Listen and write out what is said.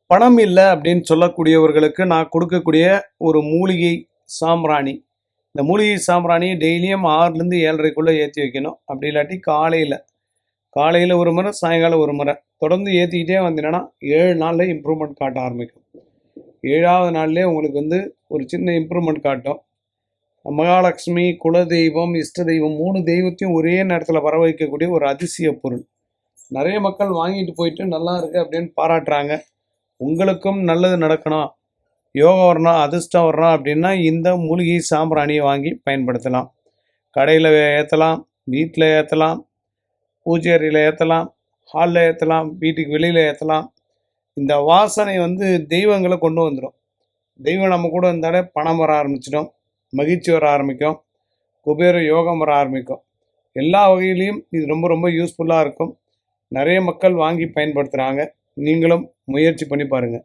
பணம் இல்லை அப்படின்னு சொல்லக்கூடியவர்களுக்கு நான் கொடுக்கக்கூடிய ஒரு மூலிகை சாம்பிராணி. இந்த மூலிகை சாம்பிராணியை டெய்லியும் 6லேருந்து 7:30க்குள்ளே ஏற்றி வைக்கணும். அப்படி இல்லாட்டி காலையில் ஒரு முறை, சாயங்காலம் ஒரு முறை தொடர்ந்து ஏற்றிக்கிட்டே வந்தீங்கன்னா 7 நாளில் இம்ப்ரூவ்மெண்ட் காட்ட ஆரம்பிக்கும். 7ஆவது நாள்லேயே உங்களுக்கு ஒரு சின்ன இம்ப்ரூவ்மெண்ட் காட்டும். மகாலட்சுமி, குலதெய்வம், இஷ்ட தெய்வம் 3 தெய்வத்தையும் ஒரே நேரத்தில் வர வைக்கக்கூடிய ஒரு அதிசய பொருள். நிறைய மக்கள் வாங்கிட்டு போயிட்டு நல்லா இருக்குது அப்படின்னு பாராட்டுறாங்க. உங்களுக்கும் நல்லது நடக்கணும், யோகம் வரணும், அதிர்ஷ்டம் வரணும் அப்படின்னா இந்த மூலிகை சாம்பிராணியை வாங்கி பயன்படுத்தலாம். கடையில் ஏற்றலாம், வீட்டில் ஏற்றலாம், பூஜை அறையில் ஏற்றலாம், ஹாலில் ஏற்றலாம், வீட்டுக்கு வெளியில் ஏற்றலாம். இந்த வாசனை தெய்வங்களை கொண்டு வந்துடும். தெய்வம் நம்ம கூட இருந்தாலே பணம் வர ஆரம்பிச்சிடும், மகிழ்ச்சி வர ஆரம்பிக்கும், குபேர யோகம் வர ஆரம்பிக்கும். எல்லா வகையிலையும் இது ரொம்ப ரொம்ப யூஸ்ஃபுல்லாக இருக்கும். நிறைய மக்கள் வாங்கி பயன்படுத்துகிறாங்க. நீங்களும் முயற்சி பண்ணி பாருங்கள்.